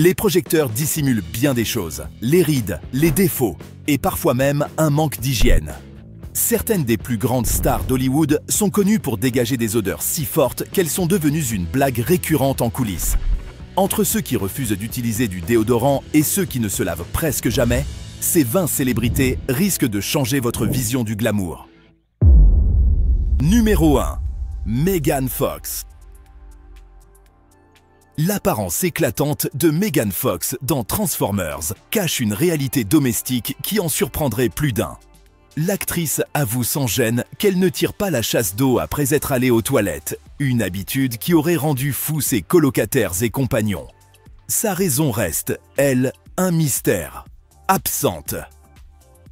Les projecteurs dissimulent bien des choses, les rides, les défauts et parfois même un manque d'hygiène. Certaines des plus grandes stars d'Hollywood sont connues pour dégager des odeurs si fortes qu'elles sont devenues une blague récurrente en coulisses. Entre ceux qui refusent d'utiliser du déodorant et ceux qui ne se lavent presque jamais, ces 20 célébrités risquent de changer votre vision du glamour. Numéro 1. Megan Fox. L'apparence éclatante de Megan Fox dans Transformers cache une réalité domestique qui en surprendrait plus d'un. L'actrice avoue sans gêne qu'elle ne tire pas la chasse d'eau après être allée aux toilettes, une habitude qui aurait rendu fous ses colocataires et compagnons. Sa raison reste, elle, un mystère. Absente.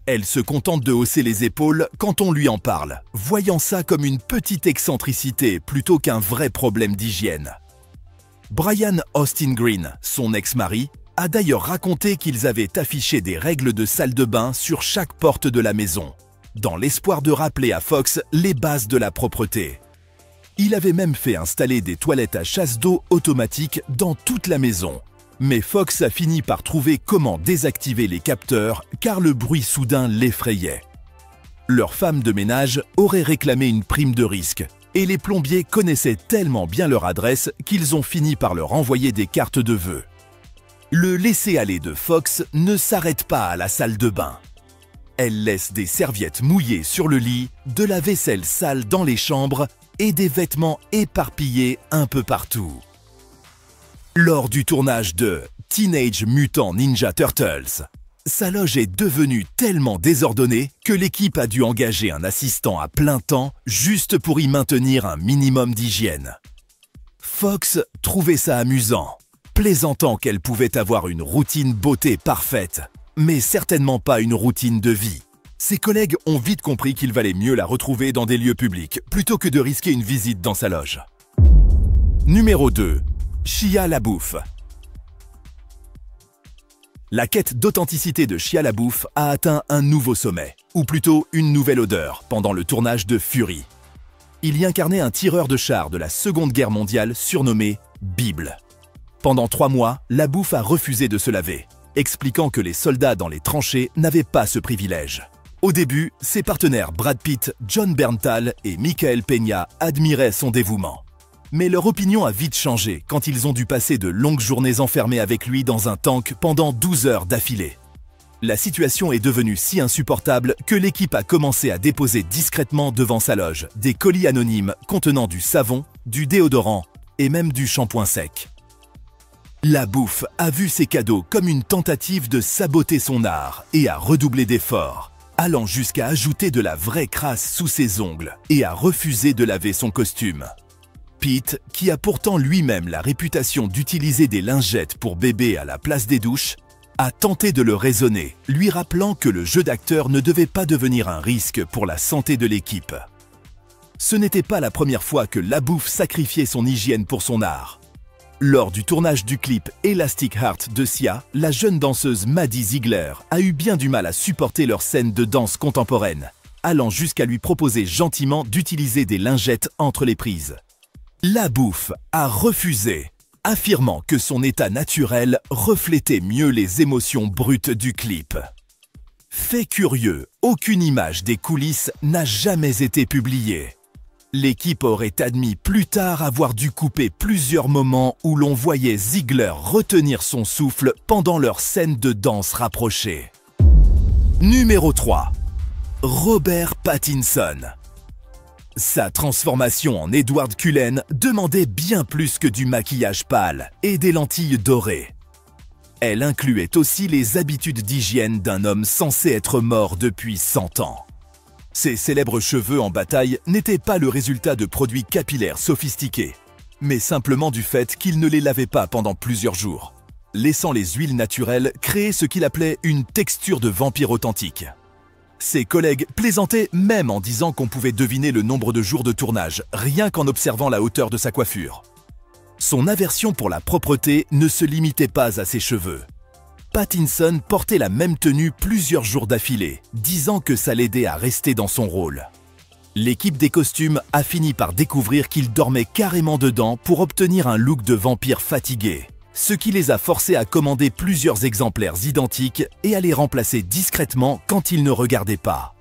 Elle se contente de hausser les épaules quand on lui en parle, voyant ça comme une petite excentricité plutôt qu'un vrai problème d'hygiène. Brian Austin Green, son ex-mari, a d'ailleurs raconté qu'ils avaient affiché des règles de salle de bain sur chaque porte de la maison, dans l'espoir de rappeler à Fox les bases de la propreté. Il avait même fait installer des toilettes à chasse d'eau automatiques dans toute la maison. Mais Fox a fini par trouver comment désactiver les capteurs car le bruit soudain l'effrayait. Leur femme de ménage aurait réclamé une prime de risque et les plombiers connaissaient tellement bien leur adresse qu'ils ont fini par leur envoyer des cartes de vœux. Le laisser-aller de Fox ne s'arrête pas à la salle de bain. Elle laisse des serviettes mouillées sur le lit, de la vaisselle sale dans les chambres et des vêtements éparpillés un peu partout. Lors du tournage de Teenage Mutant Ninja Turtles, sa loge est devenue tellement désordonnée que l'équipe a dû engager un assistant à plein temps juste pour y maintenir un minimum d'hygiène. Fox trouvait ça amusant, plaisantant qu'elle pouvait avoir une routine beauté parfaite, mais certainement pas une routine de vie. Ses collègues ont vite compris qu'il valait mieux la retrouver dans des lieux publics plutôt que de risquer une visite dans sa loge. Numéro 2. Shia LaBeouf. La quête d'authenticité de Shia LaBeouf a atteint un nouveau sommet, ou plutôt une nouvelle odeur, pendant le tournage de Fury. Il y incarnait un tireur de chars de la Seconde Guerre mondiale surnommé Bible. Pendant 3 mois, LaBeouf a refusé de se laver, expliquant que les soldats dans les tranchées n'avaient pas ce privilège. Au début, ses partenaires Brad Pitt, Jon Bernthal et Michael Peña admiraient son dévouement. Mais leur opinion a vite changé quand ils ont dû passer de longues journées enfermés avec lui dans un tank pendant 12 heures d'affilée. La situation est devenue si insupportable que l'équipe a commencé à déposer discrètement devant sa loge des colis anonymes contenant du savon, du déodorant et même du shampoing sec. LaBeouf a vu ces cadeaux comme une tentative de saboter son art et a redoublé d'efforts, allant jusqu'à ajouter de la vraie crasse sous ses ongles et à refuser de laver son costume. Pitt, qui a pourtant lui-même la réputation d'utiliser des lingettes pour bébé à la place des douches, a tenté de le raisonner, lui rappelant que le jeu d'acteur ne devait pas devenir un risque pour la santé de l'équipe. Ce n'était pas la première fois que LaBeouf sacrifiait son hygiène pour son art. Lors du tournage du clip Elastic Heart de Sia, la jeune danseuse Maddie Ziegler a eu bien du mal à supporter leur scène de danse contemporaine, allant jusqu'à lui proposer gentiment d'utiliser des lingettes entre les prises. LaBeouf a refusé, affirmant que son état naturel reflétait mieux les émotions brutes du clip. Fait curieux, aucune image des coulisses n'a jamais été publiée. L'équipe aurait admis plus tard avoir dû couper plusieurs moments où l'on voyait Ziegler retenir son souffle pendant leur scène de danse rapprochée. Numéro 3. Robert Pattinson. Sa transformation en Edward Cullen demandait bien plus que du maquillage pâle et des lentilles dorées. Elle incluait aussi les habitudes d'hygiène d'un homme censé être mort depuis 100 ans. Ses célèbres cheveux en bataille n'étaient pas le résultat de produits capillaires sophistiqués, mais simplement du fait qu'il ne les lavait pas pendant plusieurs jours, laissant les huiles naturelles créer ce qu'il appelait une texture de vampire authentique. Ses collègues plaisantaient même en disant qu'on pouvait deviner le nombre de jours de tournage, rien qu'en observant la hauteur de sa coiffure. Son aversion pour la propreté ne se limitait pas à ses cheveux. Pattinson portait la même tenue plusieurs jours d'affilée, disant que ça l'aidait à rester dans son rôle. L'équipe des costumes a fini par découvrir qu'il dormait carrément dedans pour obtenir un look de vampire fatigué, ce qui les a forcés à commander plusieurs exemplaires identiques et à les remplacer discrètement quand ils ne regardaient pas.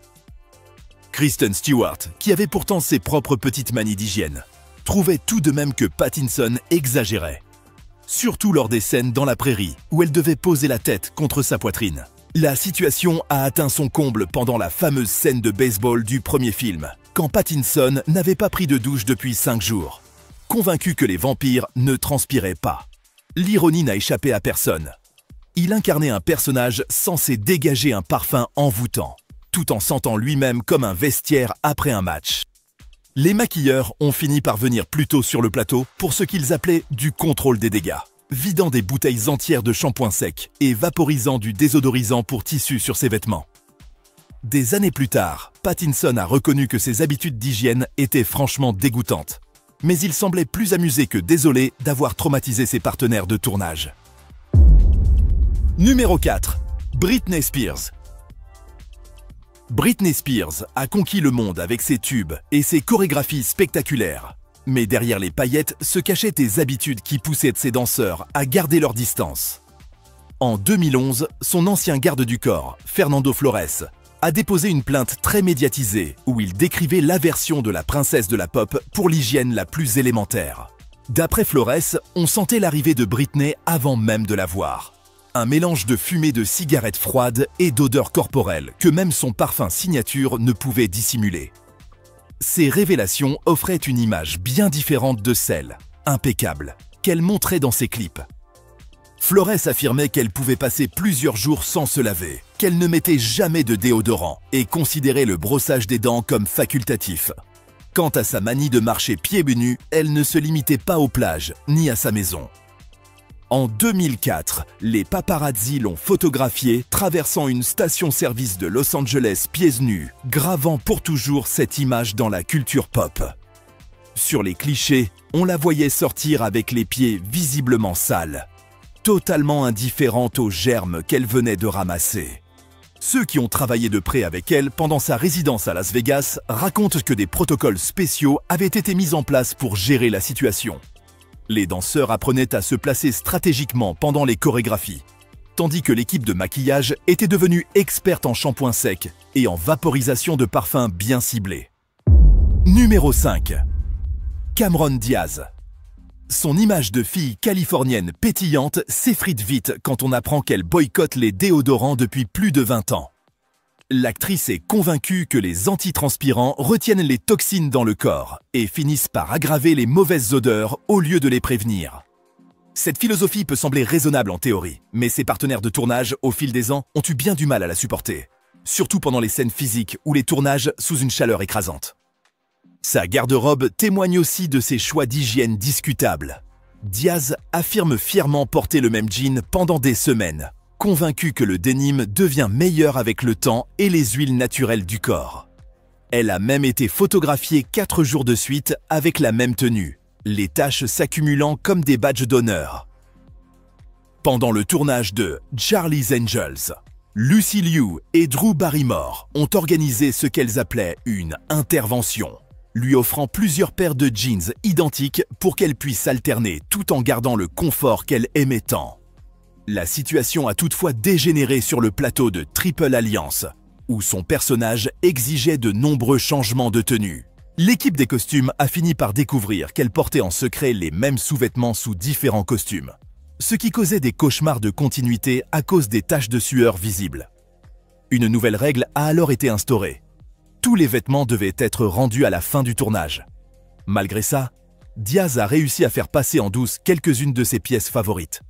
Kristen Stewart, qui avait pourtant ses propres petites manies d'hygiène, trouvait tout de même que Pattinson exagérait. Surtout lors des scènes dans la prairie, où elle devait poser la tête contre sa poitrine. La situation a atteint son comble pendant la fameuse scène de baseball du premier film, quand Pattinson n'avait pas pris de douche depuis 5 jours. Convaincu que les vampires ne transpiraient pas. L'ironie n'a échappé à personne. Il incarnait un personnage censé dégager un parfum envoûtant, tout en sentant lui-même comme un vestiaire après un match. Les maquilleurs ont fini par venir plus tôt sur le plateau pour ce qu'ils appelaient du contrôle des dégâts, vidant des bouteilles entières de shampoing sec et vaporisant du désodorisant pour tissu sur ses vêtements. Des années plus tard, Pattinson a reconnu que ses habitudes d'hygiène étaient franchement dégoûtantes. Mais il semblait plus amusé que désolé d'avoir traumatisé ses partenaires de tournage. Numéro 4. Britney Spears. Britney Spears a conquis le monde avec ses tubes et ses chorégraphies spectaculaires. Mais derrière les paillettes se cachaient des habitudes qui poussaient ses danseurs à garder leur distance. En 2011, son ancien garde du corps, Fernando Flores, a déposé une plainte très médiatisée où il décrivait l'aversion de la princesse de la pop pour l'hygiène la plus élémentaire. D'après Flores, on sentait l'arrivée de Britney avant même de la voir. Un mélange de fumée de cigarettes froides et d'odeurs corporelles que même son parfum signature ne pouvait dissimuler. Ces révélations offraient une image bien différente de celle, impeccable, qu'elle montrait dans ses clips. Flores affirmait qu'elle pouvait passer plusieurs jours sans se laver, qu'elle ne mettait jamais de déodorant et considérait le brossage des dents comme facultatif. Quant à sa manie de marcher pieds nus, elle ne se limitait pas aux plages ni à sa maison. En 2004, les paparazzi l'ont photographiée traversant une station-service de Los Angeles pieds nus, gravant pour toujours cette image dans la culture pop. Sur les clichés, on la voyait sortir avec les pieds visiblement sales, totalement indifférente aux germes qu'elle venait de ramasser. Ceux qui ont travaillé de près avec elle pendant sa résidence à Las Vegas racontent que des protocoles spéciaux avaient été mis en place pour gérer la situation. Les danseurs apprenaient à se placer stratégiquement pendant les chorégraphies, tandis que l'équipe de maquillage était devenue experte en shampoing sec et en vaporisation de parfums bien ciblés. Numéro 5. Cameron Diaz. Son image de fille californienne pétillante s'effrite vite quand on apprend qu'elle boycotte les déodorants depuis plus de 20 ans. L'actrice est convaincue que les antitranspirants retiennent les toxines dans le corps et finissent par aggraver les mauvaises odeurs au lieu de les prévenir. Cette philosophie peut sembler raisonnable en théorie, mais ses partenaires de tournage, au fil des ans, ont eu bien du mal à la supporter. Surtout pendant les scènes physiques ou les tournages sous une chaleur écrasante. Sa garde-robe témoigne aussi de ses choix d'hygiène discutables. Diaz affirme fièrement porter le même jean pendant des semaines, convaincue que le denim devient meilleur avec le temps et les huiles naturelles du corps. Elle a même été photographiée 4 jours de suite avec la même tenue, les taches s'accumulant comme des badges d'honneur. Pendant le tournage de Charlie's Angels, Lucy Liu et Drew Barrymore ont organisé ce qu'elles appelaient une intervention, lui offrant plusieurs paires de jeans identiques pour qu'elle puisse alterner tout en gardant le confort qu'elle aimait tant. La situation a toutefois dégénéré sur le plateau de Triple Alliance, où son personnage exigeait de nombreux changements de tenue. L'équipe des costumes a fini par découvrir qu'elle portait en secret les mêmes sous-vêtements sous différents costumes, ce qui causait des cauchemars de continuité à cause des taches de sueur visibles. Une nouvelle règle a alors été instaurée. Tous les vêtements devaient être rendus à la fin du tournage. Malgré ça, Diaz a réussi à faire passer en douce quelques-unes de ses pièces favorites.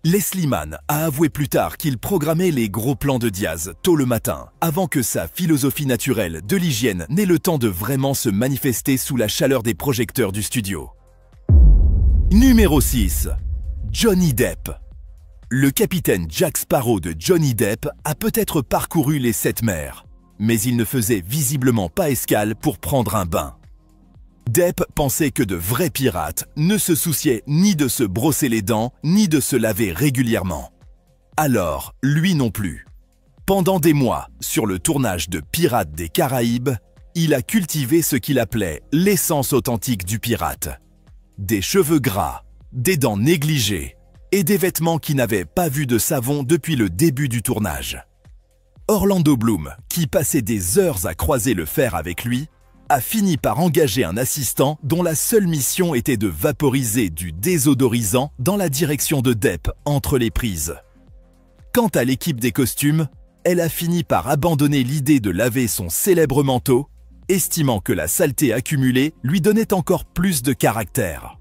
Leslie Mann a avoué plus tard qu'il programmait les gros plans de Diaz tôt le matin, avant que sa philosophie naturelle de l'hygiène n'ait le temps de vraiment se manifester sous la chaleur des projecteurs du studio. Numéro 6. Johnny Depp. Le capitaine Jack Sparrow de Johnny Depp a peut-être parcouru les 7 mers, mais il ne faisait visiblement pas escale pour prendre un bain. Depp pensait que de vrais pirates ne se souciaient ni de se brosser les dents, ni de se laver régulièrement. Alors, lui non plus. Pendant des mois, sur le tournage de Pirates des Caraïbes, il a cultivé ce qu'il appelait l'essence authentique du pirate. Des cheveux gras, des dents négligées, et des vêtements qui n'avaient pas vu de savon depuis le début du tournage. Orlando Bloom, qui passait des heures à croiser le fer avec lui, a fini par engager un assistant dont la seule mission était de vaporiser du désodorisant dans la direction de Depp entre les prises. Quant à l'équipe des costumes, elle a fini par abandonner l'idée de laver son célèbre manteau, estimant que la saleté accumulée lui donnait encore plus de caractère.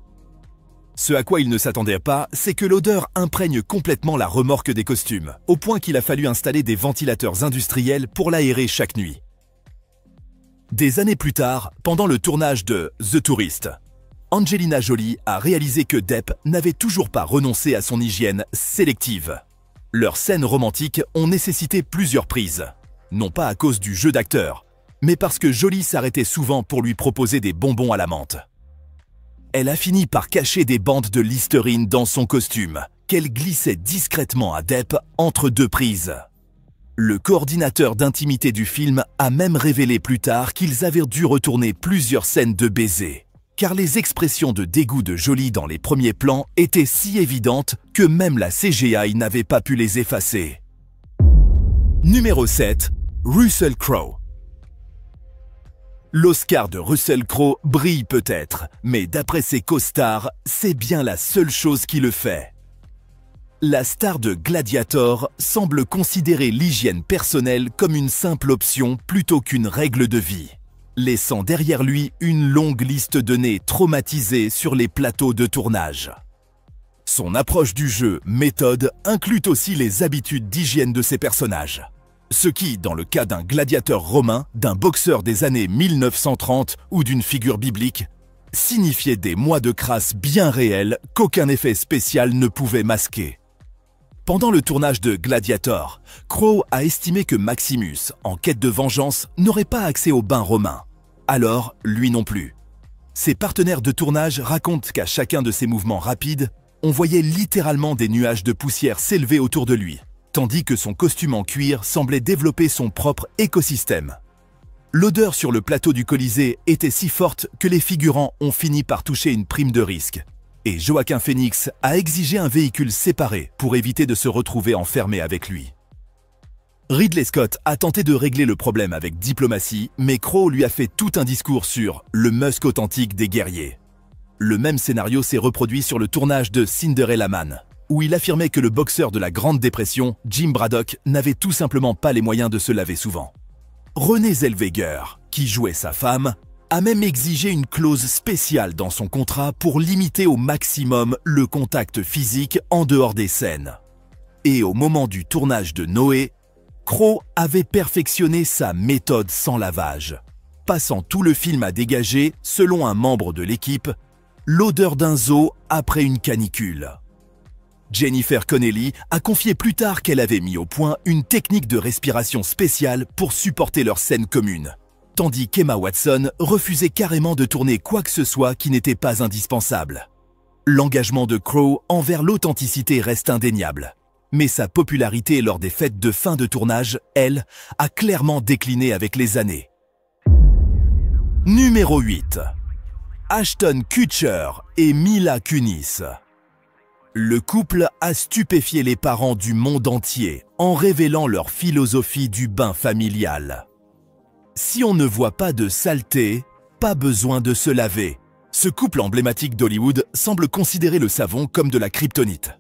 Ce à quoi il ne s'attendait pas, c'est que l'odeur imprègne complètement la remorque des costumes, au point qu'il a fallu installer des ventilateurs industriels pour l'aérer chaque nuit. Des années plus tard, pendant le tournage de The Tourist, Angelina Jolie a réalisé que Depp n'avait toujours pas renoncé à son hygiène sélective. Leurs scènes romantiques ont nécessité plusieurs prises, non pas à cause du jeu d'acteur, mais parce que Jolie s'arrêtait souvent pour lui proposer des bonbons à la menthe. Elle a fini par cacher des bandes de Listerine dans son costume, qu'elle glissait discrètement à Depp entre deux prises. Le coordinateur d'intimité du film a même révélé plus tard qu'ils avaient dû retourner plusieurs scènes de baisers, car les expressions de dégoût de Jolie dans les premiers plans étaient si évidentes que même la CGI n'avait pas pu les effacer. Numéro 7. Russell Crowe. L'Oscar de Russell Crowe brille peut-être, mais d'après ses costards, c'est bien la seule chose qui le fait. La star de Gladiator semble considérer l'hygiène personnelle comme une simple option plutôt qu'une règle de vie, laissant derrière lui une longue liste de nez traumatisés sur les plateaux de tournage. Son approche du jeu, méthode, inclut aussi les habitudes d'hygiène de ses personnages. Ce qui, dans le cas d'un gladiateur romain, d'un boxeur des années 1930 ou d'une figure biblique, signifiait des mois de crasse bien réels qu'aucun effet spécial ne pouvait masquer. Pendant le tournage de Gladiator, Crowe a estimé que Maximus, en quête de vengeance, n'aurait pas accès au bain romain. Alors, lui non plus. Ses partenaires de tournage racontent qu'à chacun de ses mouvements rapides, on voyait littéralement des nuages de poussière s'élever autour de lui, tandis que son costume en cuir semblait développer son propre écosystème. L'odeur sur le plateau du Colisée était si forte que les figurants ont fini par toucher une prime de risque. Et Joaquin Phoenix a exigé un véhicule séparé pour éviter de se retrouver enfermé avec lui. Ridley Scott a tenté de régler le problème avec diplomatie, mais Crowe lui a fait tout un discours sur le muscle authentique des guerriers. Le même scénario s'est reproduit sur le tournage de Cinderella Man, où il affirmait que le boxeur de la Grande Dépression, Jim Braddock, n'avait tout simplement pas les moyens de se laver souvent. Renée Zellweger, qui jouait sa femme, a même exigé une clause spéciale dans son contrat pour limiter au maximum le contact physique en dehors des scènes. Et au moment du tournage de Noé, Crowe avait perfectionné sa méthode sans lavage, passant tout le film à dégager, selon un membre de l'équipe, l'odeur d'un zoo après une canicule. Jennifer Connelly a confié plus tard qu'elle avait mis au point une technique de respiration spéciale pour supporter leur scène commune, tandis qu'Emma Watson refusait carrément de tourner quoi que ce soit qui n'était pas indispensable. L'engagement de Crowe envers l'authenticité reste indéniable, mais sa popularité lors des fêtes de fin de tournage, elle, a clairement décliné avec les années. Numéro 8. Ashton Kutcher et Mila Kunis. Le couple a stupéfié les parents du monde entier en révélant leur philosophie du bain familial. Si on ne voit pas de saleté, pas besoin de se laver. Ce couple emblématique d'Hollywood semble considérer le savon comme de la kryptonite.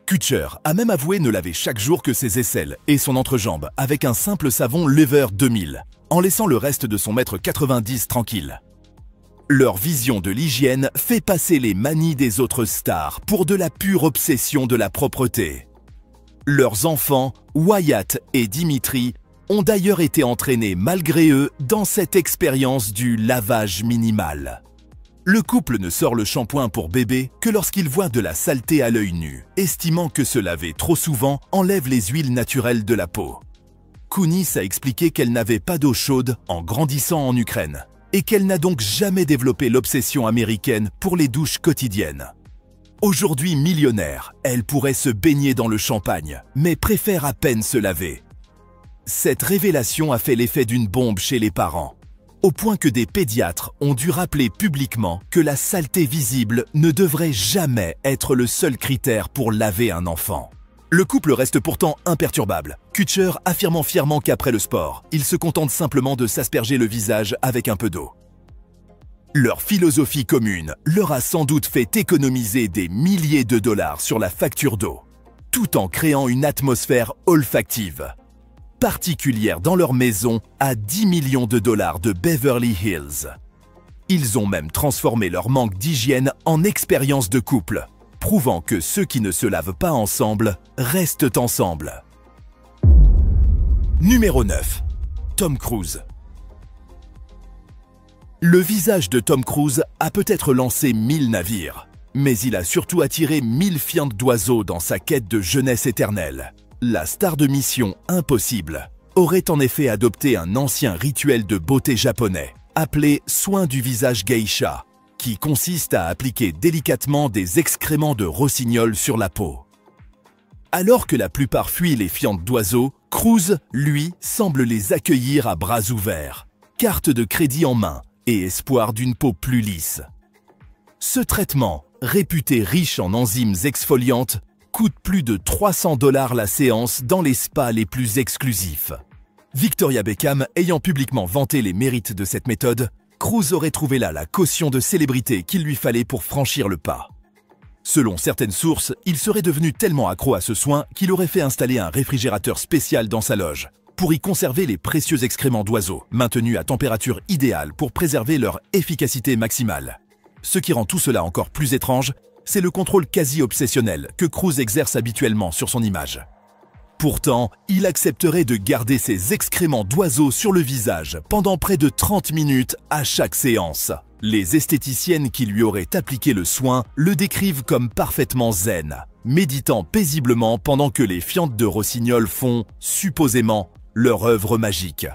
Kutcher a même avoué ne laver chaque jour que ses aisselles et son entrejambe avec un simple savon Lever 2000, en laissant le reste de son mètre 90 tranquille. Leur vision de l'hygiène fait passer les manies des autres stars pour de la pure obsession de la propreté. Leurs enfants, Wyatt et Dimitri, ont d'ailleurs été entraînés malgré eux dans cette expérience du lavage minimal. Le couple ne sort le shampoing pour bébé que lorsqu'il voit de la saleté à l'œil nu, estimant que se laver trop souvent enlève les huiles naturelles de la peau. Kunis a expliqué qu'elle n'avait pas d'eau chaude en grandissant en Ukraine et qu'elle n'a donc jamais développé l'obsession américaine pour les douches quotidiennes. Aujourd'hui millionnaire, elle pourrait se baigner dans le champagne, mais préfère à peine se laver. Cette révélation a fait l'effet d'une bombe chez les parents. au point que des pédiatres ont dû rappeler publiquement que la saleté visible ne devrait jamais être le seul critère pour laver un enfant. Le couple reste pourtant imperturbable, Kutcher affirmant fièrement qu'après le sport, il se contente simplement de s'asperger le visage avec un peu d'eau. Leur philosophie commune leur a sans doute fait économiser des milliers de dollars sur la facture d'eau, tout en créant une atmosphère olfactive, particulière dans leur maison à 10 millions de dollars de Beverly Hills. Ils ont même transformé leur manque d'hygiène en expérience de couple, prouvant que ceux qui ne se lavent pas ensemble restent ensemble. Numéro 9. Tom Cruise. Le visage de Tom Cruise a peut-être lancé 1000 navires, mais il a surtout attiré 1000 fientes d'oiseaux dans sa quête de jeunesse éternelle. La star de Mission Impossible aurait en effet adopté un ancien rituel de beauté japonais, appelé soin du visage geisha, qui consiste à appliquer délicatement des excréments de rossignol sur la peau. Alors que la plupart fuient les fientes d'oiseaux, Cruise, lui, semble les accueillir à bras ouverts, carte de crédit en main et espoir d'une peau plus lisse. Ce traitement, réputé riche en enzymes exfoliantes, coûte plus de 300 $ la séance dans les spas les plus exclusifs. Victoria Beckham ayant publiquement vanté les mérites de cette méthode, Cruise aurait trouvé là la caution de célébrité qu'il lui fallait pour franchir le pas. Selon certaines sources, il serait devenu tellement accro à ce soin qu'il aurait fait installer un réfrigérateur spécial dans sa loge, pour y conserver les précieux excréments d'oiseaux, maintenus à température idéale pour préserver leur efficacité maximale. Ce qui rend tout cela encore plus étrange, c'est le contrôle quasi obsessionnel que Cruise exerce habituellement sur son image. Pourtant, il accepterait de garder ses excréments d'oiseaux sur le visage pendant près de 30 minutes à chaque séance. Les esthéticiennes qui lui auraient appliqué le soin le décrivent comme parfaitement zen, méditant paisiblement pendant que les fientes de rossignol font, supposément, leur œuvre magique.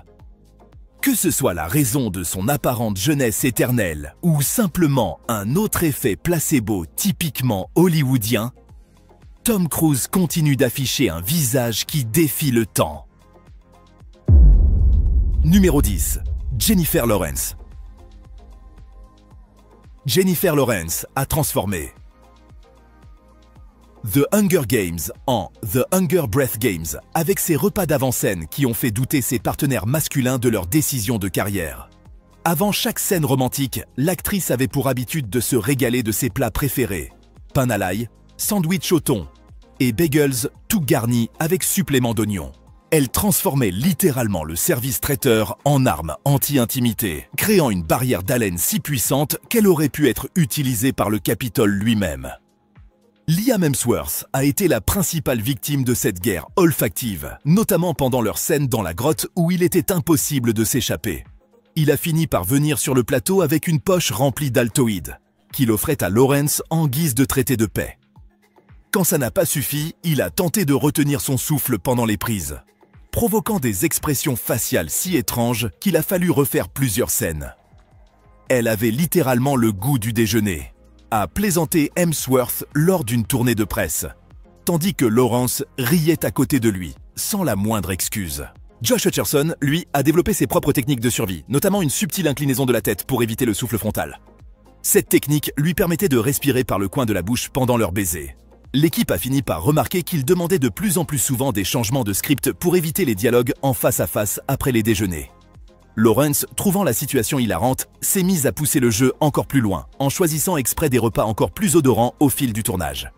Que ce soit la raison de son apparente jeunesse éternelle ou simplement un autre effet placebo typiquement hollywoodien, Tom Cruise continue d'afficher un visage qui défie le temps. Numéro 10. Jennifer Lawrence. Jennifer Lawrence a transformé The Hunger Games en The Hunger Breath Games avec ses repas d'avant-scène qui ont fait douter ses partenaires masculins de leur décision de carrière. Avant chaque scène romantique, l'actrice avait pour habitude de se régaler de ses plats préférés, pain à l'ail, sandwich au thon et bagels tout garnis avec supplément d'oignons. Elle transformait littéralement le service traiteur en arme anti-intimité, créant une barrière d'haleine si puissante qu'elle aurait pu être utilisée par le Capitole lui-même. Liam Hemsworth a été la principale victime de cette guerre olfactive, notamment pendant leur scène dans la grotte où il était impossible de s'échapper. Il a fini par venir sur le plateau avec une poche remplie d'altoïdes, qu'il offrait à Lawrence en guise de traité de paix. Quand ça n'a pas suffi, il a tenté de retenir son souffle pendant les prises, provoquant des expressions faciales si étranges qu'il a fallu refaire plusieurs scènes. Elle avait littéralement le goût du déjeuner, a plaisanté Hemsworth lors d'une tournée de presse, tandis que Lawrence riait à côté de lui, sans la moindre excuse. Josh Hutcherson, lui, a développé ses propres techniques de survie, notamment une subtile inclinaison de la tête pour éviter le souffle frontal. Cette technique lui permettait de respirer par le coin de la bouche pendant leur baiser. L'équipe a fini par remarquer qu'il demandait de plus en plus souvent des changements de script pour éviter les dialogues en face à face après les déjeuners. Lawrence, trouvant la situation hilarante, s'est mise à pousser le jeu encore plus loin, en choisissant exprès des repas encore plus odorants au fil du tournage.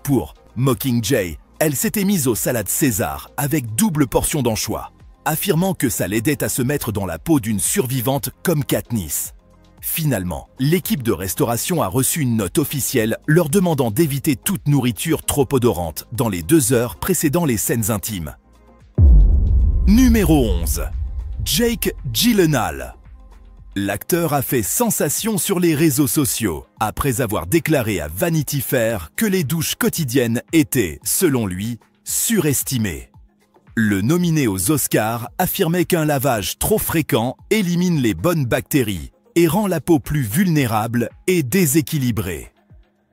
Pour Mockingjay, elle s'était mise aux salades César avec double portion d'anchois, affirmant que ça l'aidait à se mettre dans la peau d'une survivante comme Katniss. Finalement, l'équipe de restauration a reçu une note officielle leur demandant d'éviter toute nourriture trop odorante dans les 2 heures précédant les scènes intimes. Numéro 11. Jake Gyllenhaal. L'acteur a fait sensation sur les réseaux sociaux après avoir déclaré à Vanity Fair que les douches quotidiennes étaient, selon lui, surestimées. Le nominé aux Oscars affirmait qu'un lavage trop fréquent élimine les bonnes bactéries et rend la peau plus vulnérable et déséquilibrée.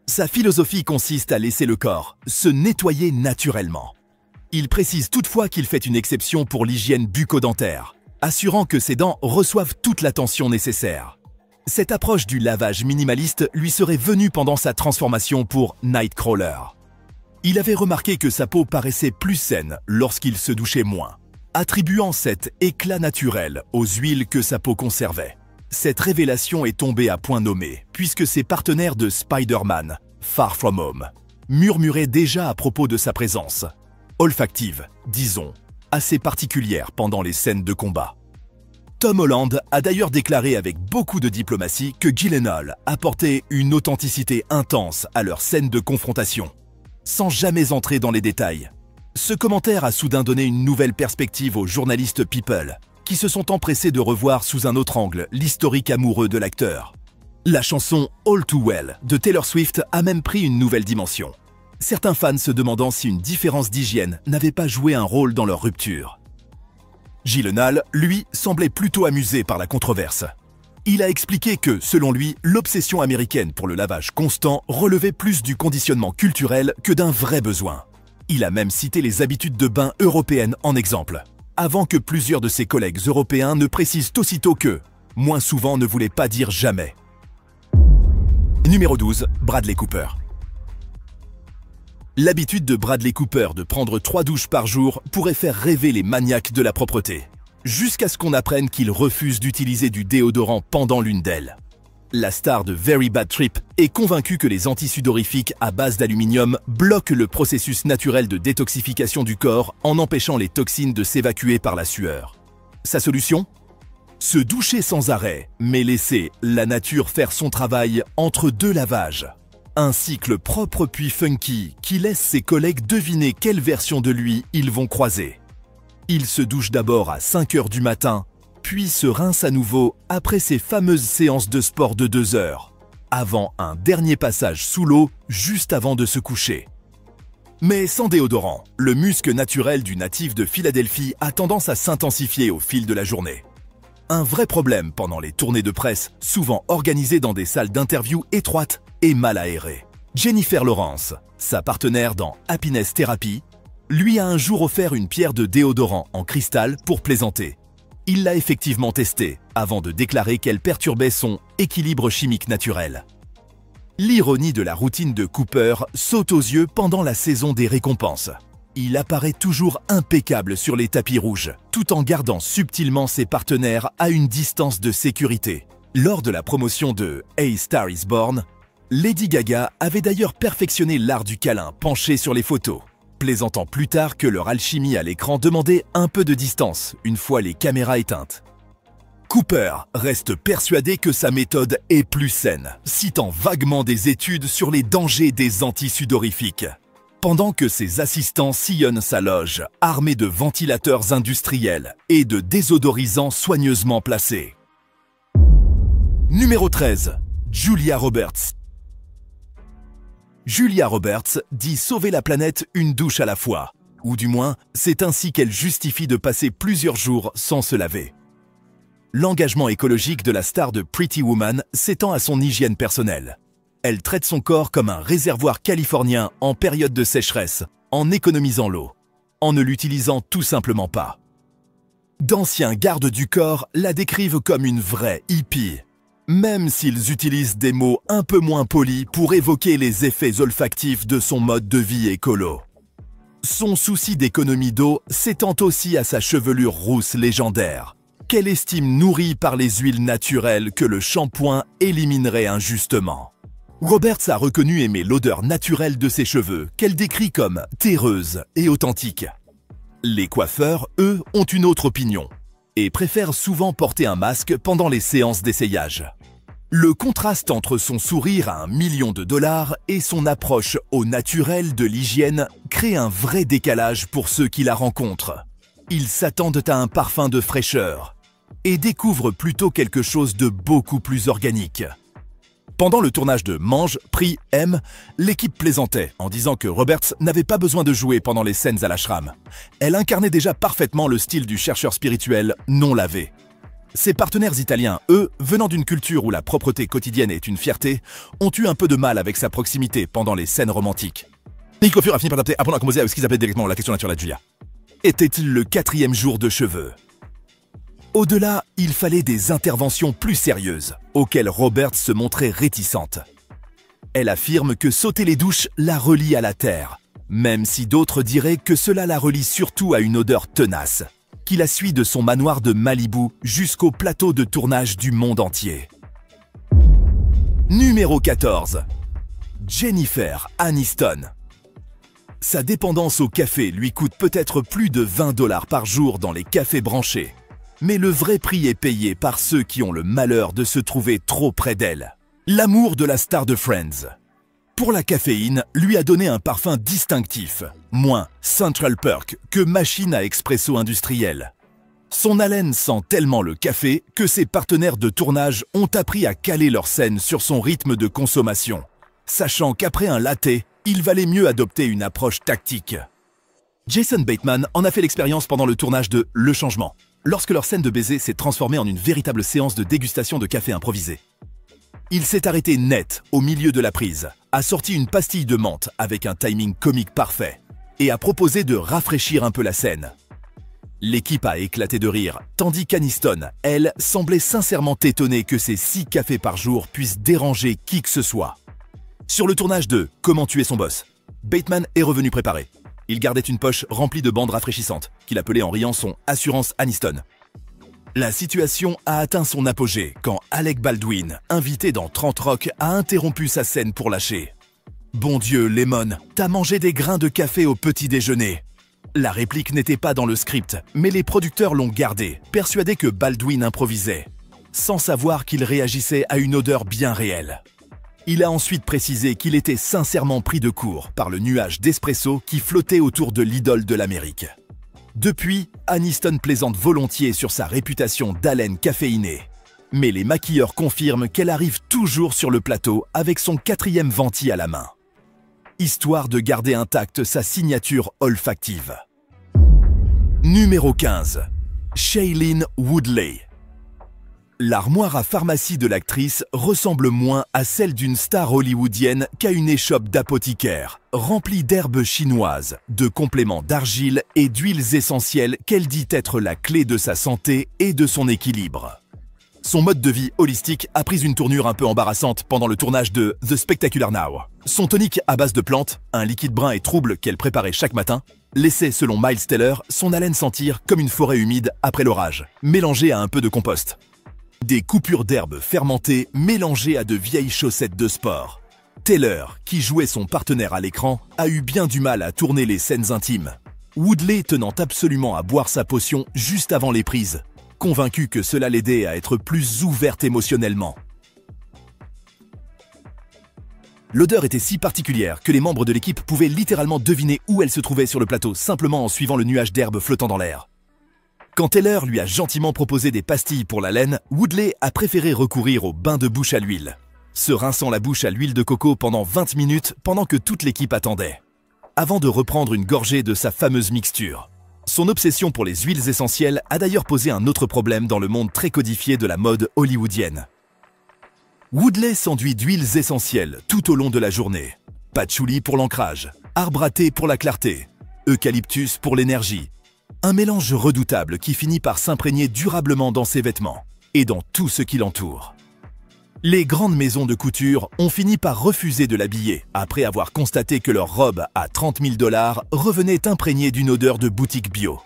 Sa philosophie consiste à laisser le corps se nettoyer naturellement. Il précise toutefois qu'il fait une exception pour l'hygiène bucco-dentaire, assurant que ses dents reçoivent toute l'attention nécessaire. Cette approche du lavage minimaliste lui serait venue pendant sa transformation pour Nightcrawler. Il avait remarqué que sa peau paraissait plus saine lorsqu'il se douchait moins, attribuant cet éclat naturel aux huiles que sa peau conservait. Cette révélation est tombée à point nommé, puisque ses partenaires de Spider-Man, Far From Home, murmuraient déjà à propos de sa présence, olfactive, disons, assez particulière pendant les scènes de combat. Tom Holland a d'ailleurs déclaré avec beaucoup de diplomatie que Gyllenhaal apportait une authenticité intense à leurs scènes de confrontation, sans jamais entrer dans les détails. Ce commentaire a soudain donné une nouvelle perspective aux journalistes People, qui se sont empressés de revoir sous un autre angle l'historique amoureux de l'acteur. La chanson All Too Well de Taylor Swift a même pris une nouvelle dimension. Certains fans se demandant si une différence d'hygiène n'avait pas joué un rôle dans leur rupture. Gyllenhaal, lui, semblait plutôt amusé par la controverse. Il a expliqué que, selon lui, l'obsession américaine pour le lavage constant relevait plus du conditionnement culturel que d'un vrai besoin. Il a même cité les habitudes de bain européennes en exemple, avant que plusieurs de ses collègues européens ne précisent aussitôt que « moins souvent ne voulait pas dire jamais ». Numéro 12, Bradley Cooper. L'habitude de Bradley Cooper de prendre 3 douches par jour pourrait faire rêver les maniaques de la propreté, jusqu'à ce qu'on apprenne qu'il refuse d'utiliser du déodorant pendant l'une d'elles. La star de Very Bad Trip est convaincue que les antisudorifiques à base d'aluminium bloquent le processus naturel de détoxification du corps en empêchant les toxines de s'évacuer par la sueur. Sa solution ? Se doucher sans arrêt, mais laisser la nature faire son travail entre 2 lavages. Un cycle propre puis funky qui laisse ses collègues deviner quelle version de lui ils vont croiser. Il se douche d'abord à 5 h du matin, puis se rince à nouveau après ses fameuses séances de sport de 2 heures, avant un dernier passage sous l'eau juste avant de se coucher. Mais sans déodorant, le musc naturel du natif de Philadelphie a tendance à s'intensifier au fil de la journée. Un vrai problème pendant les tournées de presse, souvent organisées dans des salles d'interview étroites et mal aérées. Jennifer Lawrence, sa partenaire dans Happiness Therapy, lui a un jour offert une pierre de déodorant en cristal pour plaisanter. Il l'a effectivement testée avant de déclarer qu'elle perturbait son équilibre chimique naturel. L'ironie de la routine de Cooper saute aux yeux pendant la saison des récompenses. Il apparaît toujours impeccable sur les tapis rouges, tout en gardant subtilement ses partenaires à une distance de sécurité. Lors de la promotion de A Star is Born, Lady Gaga avait d'ailleurs perfectionné l'art du câlin penché sur les photos, plaisantant plus tard que leur alchimie à l'écran demandait un peu de distance une fois les caméras éteintes. Cooper reste persuadé que sa méthode est plus saine, citant vaguement des études sur les dangers des antisudorifiques. Pendant que ses assistants sillonnent sa loge, armés de ventilateurs industriels et de désodorisants soigneusement placés. Numéro 13. Julia Roberts. Julia Roberts dit sauver la planète une douche à la fois, ou du moins, c'est ainsi qu'elle justifie de passer plusieurs jours sans se laver. L'engagement écologique de la star de Pretty Woman s'étend à son hygiène personnelle. Elle traite son corps comme un réservoir californien en période de sécheresse, en économisant l'eau, en ne l'utilisant tout simplement pas. D'anciens gardes du corps la décrivent comme une vraie hippie, même s'ils utilisent des mots un peu moins polis pour évoquer les effets olfactifs de son mode de vie écolo. Son souci d'économie d'eau s'étend aussi à sa chevelure rousse légendaire, qu'elle estime nourrie par les huiles naturelles que le shampoing éliminerait injustement. Roberts a reconnu aimer l'odeur naturelle de ses cheveux, qu'elle décrit comme terreuse et authentique. Les coiffeurs, eux, ont une autre opinion et préfèrent souvent porter un masque pendant les séances d'essayage. Le contraste entre son sourire à $1 million et son approche au naturel de l'hygiène crée un vrai décalage pour ceux qui la rencontrent. Ils s'attendent à un parfum de fraîcheur et découvrent plutôt quelque chose de beaucoup plus organique. Pendant le tournage de Mange, Prie, Aime, l'équipe plaisantait en disant que Roberts n'avait pas besoin de jouer pendant les scènes à l'ashram. Elle incarnait déjà parfaitement le style du chercheur spirituel non lavé. Ses partenaires italiens, eux, venant d'une culture où la propreté quotidienne est une fierté, ont eu un peu de mal avec sa proximité pendant les scènes romantiques. Nick Coiffure a fini par adapter apprendre à composer avec ce qu'ils appellent directement la question naturelle de Julia. Était-il le 4e jour de cheveux? Au-delà, il fallait des interventions plus sérieuses, auxquelles Roberts se montrait réticente. Elle affirme que sauter les douches la relie à la terre, même si d'autres diraient que cela la relie surtout à une odeur tenace, qui la suit de son manoir de Malibu jusqu'au plateau de tournage du monde entier. Numéro 14. Jennifer Aniston. Sa dépendance au café lui coûte peut-être plus de 20 $ par jour dans les cafés branchés. Mais le vrai prix est payé par ceux qui ont le malheur de se trouver trop près d'elle. L'amour de la star de Friends. Pour la caféine, lui a donné un parfum distinctif, moins Central Perk que machine à expresso industrielle. Son haleine sent tellement le café que ses partenaires de tournage ont appris à caler leur scène sur son rythme de consommation, sachant qu'après un latte, il valait mieux adopter une approche tactique. Jason Bateman en a fait l'expérience pendant le tournage de Le Changement, lorsque leur scène de baiser s'est transformée en une véritable séance de dégustation de café improvisé. Il s'est arrêté net au milieu de la prise, a sorti une pastille de menthe avec un timing comique parfait et a proposé de rafraîchir un peu la scène. L'équipe a éclaté de rire, tandis qu'Aniston, elle, semblait sincèrement étonnée que ces 6 cafés par jour puissent déranger qui que ce soit. Sur le tournage de Comment tuer son boss, Bateman est revenu préparé. Il gardait une poche remplie de bandes rafraîchissantes, qu'il appelait en riant son « Assurance Aniston ». La situation a atteint son apogée quand Alec Baldwin, invité dans 30 Rock, a interrompu sa scène pour lâcher « Bon Dieu, Lemon, t'as mangé des grains de café au petit déjeuner ». La réplique n'était pas dans le script, mais les producteurs l'ont gardée, persuadés que Baldwin improvisait, sans savoir qu'il réagissait à une odeur bien réelle. Il a ensuite précisé qu'il était sincèrement pris de court par le nuage d'espresso qui flottait autour de l'idole de l'Amérique. Depuis, Aniston plaisante volontiers sur sa réputation d'haleine caféinée. Mais les maquilleurs confirment qu'elle arrive toujours sur le plateau avec son 4e venti à la main, histoire de garder intacte sa signature olfactive. Numéro 15. Shailene Woodley. L'armoire à pharmacie de l'actrice ressemble moins à celle d'une star hollywoodienne qu'à une échoppe d'apothicaire, remplie d'herbes chinoises, de compléments d'argile et d'huiles essentielles qu'elle dit être la clé de sa santé et de son équilibre. Son mode de vie holistique a pris une tournure un peu embarrassante pendant le tournage de The Spectacular Now. Son tonique à base de plantes, un liquide brun et trouble qu'elle préparait chaque matin, laissait, selon Miles Teller, son haleine sentir comme une forêt humide après l'orage, mélangée à un peu de compost. Des coupures d'herbes fermentées mélangées à de vieilles chaussettes de sport. Taylor, qui jouait son partenaire à l'écran, a eu bien du mal à tourner les scènes intimes. Woodley tenant absolument à boire sa potion juste avant les prises, convaincue que cela l'aidait à être plus ouverte émotionnellement. L'odeur était si particulière que les membres de l'équipe pouvaient littéralement deviner où elle se trouvait sur le plateau simplement en suivant le nuage d'herbes flottant dans l'air. Quand Taylor lui a gentiment proposé des pastilles pour la laine, Woodley a préféré recourir au bain de bouche à l'huile, se rinçant la bouche à l'huile de coco pendant 20 minutes pendant que toute l'équipe attendait, avant de reprendre une gorgée de sa fameuse mixture. Son obsession pour les huiles essentielles a d'ailleurs posé un autre problème dans le monde très codifié de la mode hollywoodienne. Woodley s'enduit d'huiles essentielles tout au long de la journée. Patchouli pour l'ancrage, arbre à thé pour la clarté, eucalyptus pour l'énergie. Un mélange redoutable qui finit par s'imprégner durablement dans ses vêtements et dans tout ce qui l'entoure. Les grandes maisons de couture ont fini par refuser de l'habiller après avoir constaté que leur robe à 30 000 $ revenait imprégnée d'une odeur de boutique bio.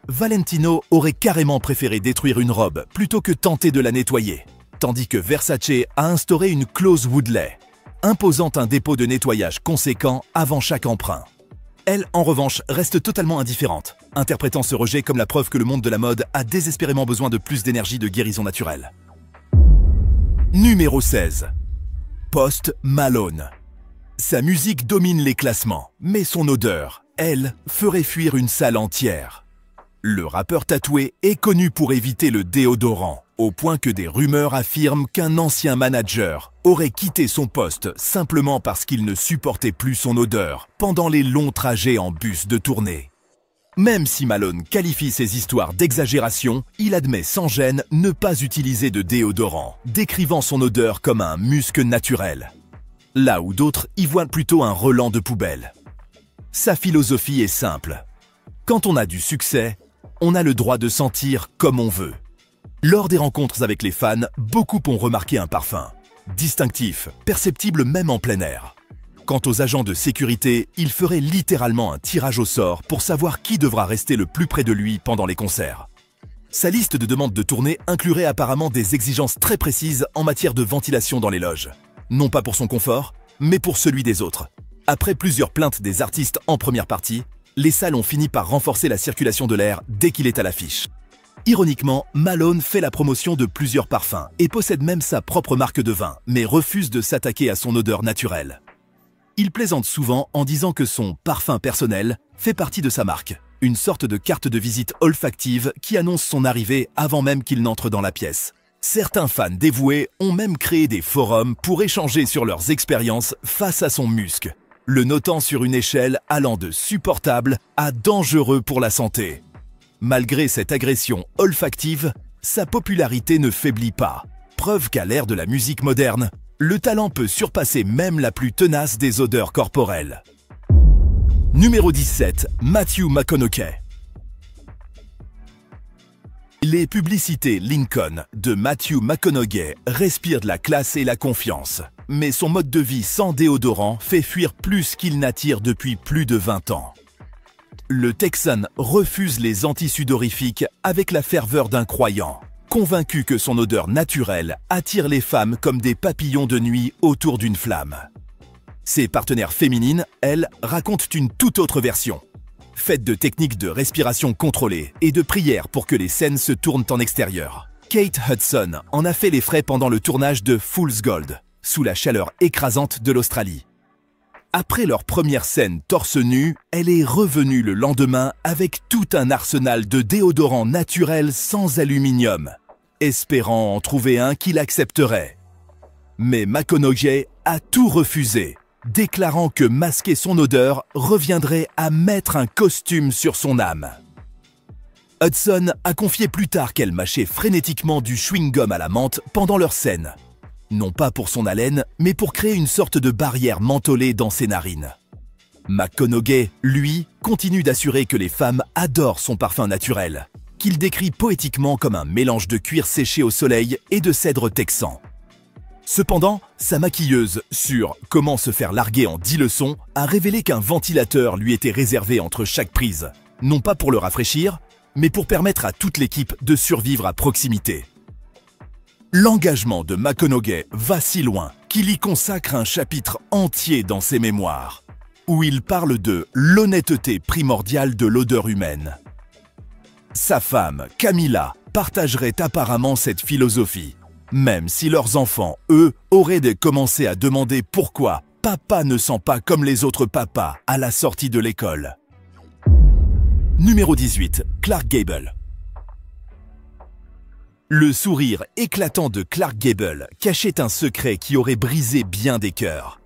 Valentino aurait carrément préféré détruire une robe plutôt que tenter de la nettoyer, tandis que Versace a instauré une clause Woodley, imposant un dépôt de nettoyage conséquent avant chaque emprunt. Elle, en revanche, reste totalement indifférente, interprétant ce rejet comme la preuve que le monde de la mode a désespérément besoin de plus d'énergie de guérison naturelle. Numéro 16. Post Malone. Sa musique domine les classements, mais son odeur, elle, ferait fuir une salle entière. Le rappeur tatoué est connu pour éviter le déodorant, au point que des rumeurs affirment qu'un ancien manager aurait quitté son poste simplement parce qu'il ne supportait plus son odeur pendant les longs trajets en bus de tournée. Même si Malone qualifie ces histoires d'exagération, il admet sans gêne ne pas utiliser de déodorant, décrivant son odeur comme un musc naturel. Là où d'autres y voient plutôt un relent de poubelle. Sa philosophie est simple. Quand on a du succès, on a le droit de sentir comme on veut, Lors des rencontres avec les fans, beaucoup ont remarqué un parfum. Distinctif, perceptible même en plein air. Quant aux agents de sécurité, ils feraient littéralement un tirage au sort pour savoir qui devra rester le plus près de lui pendant les concerts. Sa liste de demandes de tournée inclurait apparemment des exigences très précises en matière de ventilation dans les loges. Non pas pour son confort, mais pour celui des autres. Après plusieurs plaintes des artistes en première partie, les salles ont fini par renforcer la circulation de l'air dès qu'il est à l'affiche. Ironiquement, Malone fait la promotion de plusieurs parfums et possède même sa propre marque de vin, mais refuse de s'attaquer à son odeur naturelle. Il plaisante souvent en disant que son parfum personnel fait partie de sa marque, une sorte de carte de visite olfactive qui annonce son arrivée avant même qu'il n'entre dans la pièce. Certains fans dévoués ont même créé des forums pour échanger sur leurs expériences face à son musc, le notant sur une échelle allant de supportable à dangereux pour la santé. Malgré cette agression olfactive, sa popularité ne faiblit pas. Preuve qu'à l'ère de la musique moderne, le talent peut surpasser même la plus tenace des odeurs corporelles. Numéro 17. Matthew McConaughey. Les publicités Lincoln de Matthew McConaughey respirent de la classe et la confiance. Mais son mode de vie sans déodorant fait fuir plus qu'il n'attire depuis plus de 20 ans. Le Texan refuse les antisudorifiques avec la ferveur d'un croyant, convaincu que son odeur naturelle attire les femmes comme des papillons de nuit autour d'une flamme. Ses partenaires féminines, elles, racontent une toute autre version, faite de techniques de respiration contrôlée et de prières pour que les scènes se tournent en extérieur. Kate Hudson en a fait les frais pendant le tournage de Fool's Gold, sous la chaleur écrasante de l'Australie. Après leur première scène torse nu, elle est revenue le lendemain avec tout un arsenal de déodorants naturels sans aluminium, espérant en trouver un qui l'accepterait. Mais McConaughey a tout refusé, déclarant que masquer son odeur reviendrait à mettre un costume sur son âme. Hudson a confié plus tard qu'elle mâchait frénétiquement du chewing-gum à la menthe pendant leur scène. Non pas pour son haleine, mais pour créer une sorte de barrière mentholée dans ses narines. McConaughey, lui, continue d'assurer que les femmes adorent son parfum naturel, qu'il décrit poétiquement comme un mélange de cuir séché au soleil et de cèdre texan. Cependant, sa maquilleuse, sur « Comment se faire larguer en 10 leçons », a révélé qu'un ventilateur lui était réservé entre chaque prise, non pas pour le rafraîchir, mais pour permettre à toute l'équipe de survivre à proximité. L'engagement de McConaughey va si loin qu'il y consacre un chapitre entier dans ses mémoires, où il parle de l'honnêteté primordiale de l'odeur humaine. Sa femme, Camilla, partagerait apparemment cette philosophie, même si leurs enfants, eux, auraient commencé à demander pourquoi papa ne sent pas comme les autres papas à la sortie de l'école. Numéro 18. Clark Gable. Le sourire éclatant de Clark Gable cachait un secret qui aurait brisé bien des cœurs.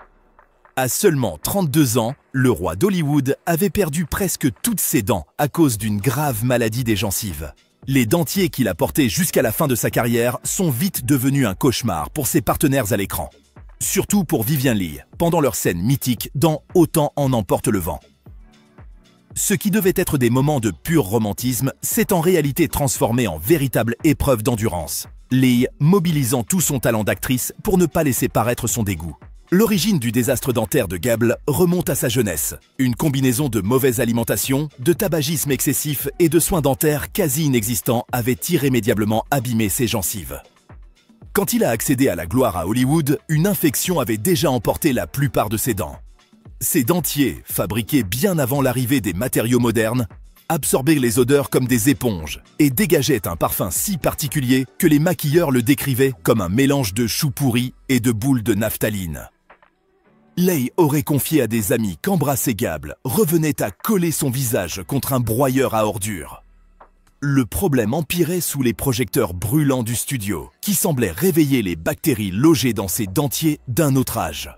À seulement 32 ans, le roi d'Hollywood avait perdu presque toutes ses dents à cause d'une grave maladie des gencives. Les dentiers qu'il a portés jusqu'à la fin de sa carrière sont vite devenus un cauchemar pour ses partenaires à l'écran. Surtout pour Vivien Leigh, pendant leur scène mythique dans Autant en emporte le vent. Ce qui devait être des moments de pur romantisme s'est en réalité transformé en véritable épreuve d'endurance. Leigh mobilisant tout son talent d'actrice pour ne pas laisser paraître son dégoût. L'origine du désastre dentaire de Gable remonte à sa jeunesse. Une combinaison de mauvaise alimentation, de tabagisme excessif et de soins dentaires quasi inexistants avait irrémédiablement abîmé ses gencives. Quand il a accédé à la gloire à Hollywood, une infection avait déjà emporté la plupart de ses dents. Ces dentiers, fabriqués bien avant l'arrivée des matériaux modernes, absorbaient les odeurs comme des éponges et dégageaient un parfum si particulier que les maquilleurs le décrivaient comme un mélange de choux pourris et de boules de naphtaline. Leigh aurait confié à des amis qu'embrasser Gable revenait à coller son visage contre un broyeur à ordures. Le problème empirait sous les projecteurs brûlants du studio, qui semblaient réveiller les bactéries logées dans ses dentiers d'un autre âge.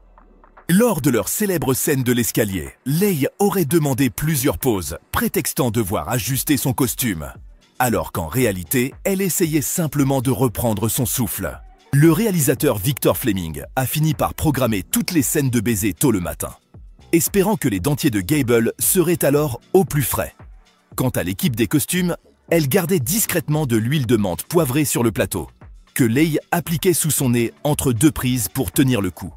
Lors de leur célèbre scène de l'escalier, Leigh aurait demandé plusieurs pauses, prétextant devoir ajuster son costume, alors qu'en réalité, elle essayait simplement de reprendre son souffle. Le réalisateur Victor Fleming a fini par programmer toutes les scènes de baiser tôt le matin, espérant que les dentiers de Gable seraient alors au plus frais. Quant à l'équipe des costumes, elle gardait discrètement de l'huile de menthe poivrée sur le plateau, que Leigh appliquait sous son nez entre deux prises pour tenir le coup.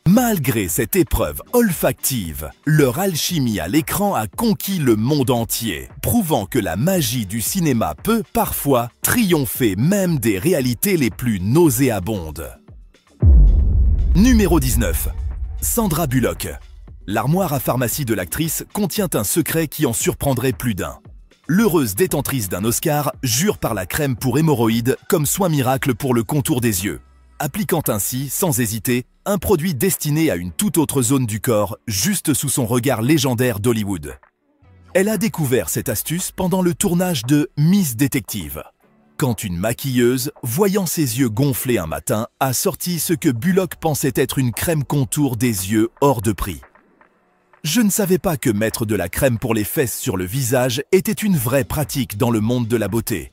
Malgré cette épreuve olfactive, leur alchimie à l'écran a conquis le monde entier, prouvant que la magie du cinéma peut parfois triompher même des réalités les plus nauséabondes. Numéro 19. Sandra Bullock. L'armoire à pharmacie de l'actrice contient un secret qui en surprendrait plus d'un. L'heureuse détentrice d'un Oscar jure par la crème pour hémorroïdes comme soin miracle pour le contour des yeux, appliquant ainsi, sans hésiter, un produit destiné à une toute autre zone du corps, juste sous son regard légendaire d'Hollywood. Elle a découvert cette astuce pendant le tournage de Miss Détective, quand une maquilleuse, voyant ses yeux gonflés un matin, a sorti ce que Bullock pensait être une crème contour des yeux hors de prix. « Je ne savais pas que mettre de la crème pour les fesses sur le visage était une vraie pratique dans le monde de la beauté.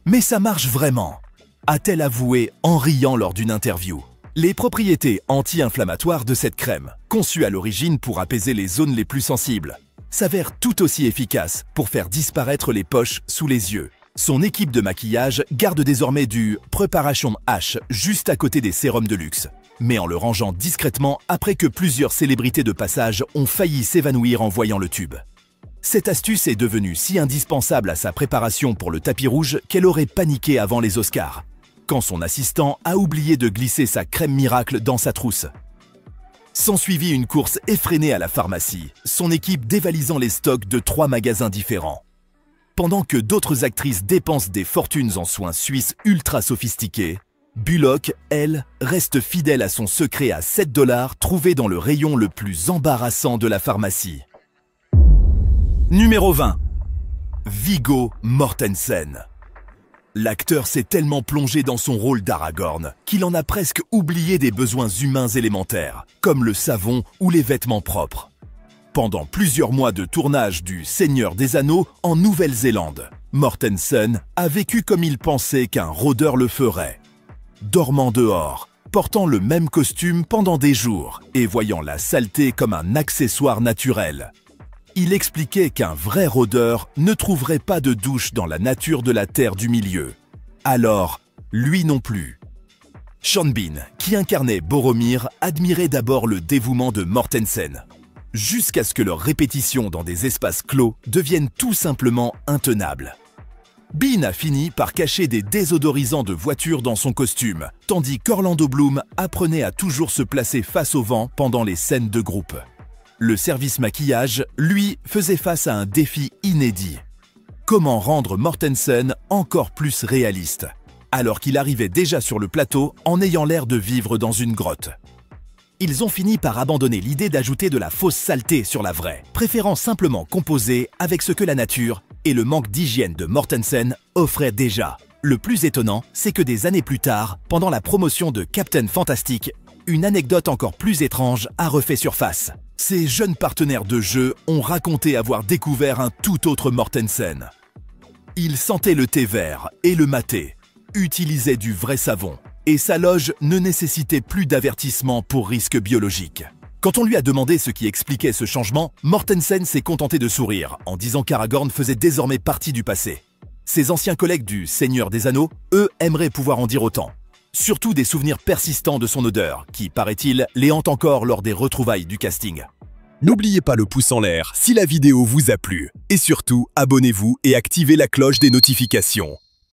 Mais ça marche vraiment », a-t-elle avoué en riant lors d'une interview. Les propriétés anti-inflammatoires de cette crème, conçue à l'origine pour apaiser les zones les plus sensibles, s'avèrent tout aussi efficaces pour faire disparaître les poches sous les yeux. Son équipe de maquillage garde désormais du Preparation H juste à côté des sérums de luxe, mais en le rangeant discrètement après que plusieurs célébrités de passage ont failli s'évanouir en voyant le tube. Cette astuce est devenue si indispensable à sa préparation pour le tapis rouge qu'elle aurait paniqué avant les Oscars, quand son assistant a oublié de glisser sa crème miracle dans sa trousse. S'ensuivit une course effrénée à la pharmacie, son équipe dévalisant les stocks de 3 magasins différents. Pendant que d'autres actrices dépensent des fortunes en soins suisses ultra sophistiqués, Bullock, elle, reste fidèle à son secret à 7 $ trouvé dans le rayon le plus embarrassant de la pharmacie. Numéro 20. Viggo Mortensen. L'acteur s'est tellement plongé dans son rôle d'Aragorn qu'il en a presque oublié des besoins humains élémentaires, comme le savon ou les vêtements propres. Pendant plusieurs mois de tournage du Seigneur des Anneaux en Nouvelle-Zélande, Mortensen a vécu comme il pensait qu'un rôdeur le ferait. Dormant dehors, portant le même costume pendant des jours et voyant la saleté comme un accessoire naturel. Il expliquait qu'un vrai rôdeur ne trouverait pas de douche dans la nature de la Terre du Milieu. Alors, lui non plus. Sean Bean, qui incarnait Boromir, admirait d'abord le dévouement de Mortensen, jusqu'à ce que leurs répétitions dans des espaces clos deviennent tout simplement intenables. Bean a fini par cacher des désodorisants de voiture dans son costume, tandis qu'Orlando Bloom apprenait à toujours se placer face au vent pendant les scènes de groupe. Le service maquillage, lui, faisait face à un défi inédit. Comment rendre Mortensen encore plus réaliste, alors qu'il arrivait déjà sur le plateau en ayant l'air de vivre dans une grotte. Ils ont fini par abandonner l'idée d'ajouter de la fausse saleté sur la vraie, préférant simplement composer avec ce que la nature et le manque d'hygiène de Mortensen offraient déjà. Le plus étonnant, c'est que des années plus tard, pendant la promotion de Captain Fantastic, une anecdote encore plus étrange a refait surface. Ses jeunes partenaires de jeu ont raconté avoir découvert un tout autre Mortensen. Il sentait le thé vert et le maté, utilisait du vrai savon, et sa loge ne nécessitait plus d'avertissement pour risque biologique. Quand on lui a demandé ce qui expliquait ce changement, Mortensen s'est contenté de sourire, en disant qu'Aragorn faisait désormais partie du passé. Ses anciens collègues du Seigneur des Anneaux, eux, aimeraient pouvoir en dire autant. Surtout des souvenirs persistants de son odeur, qui, paraît-il, les hante encore lors des retrouvailles du casting. N'oubliez pas le pouce en l'air si la vidéo vous a plu. Et surtout, abonnez-vous et activez la cloche des notifications.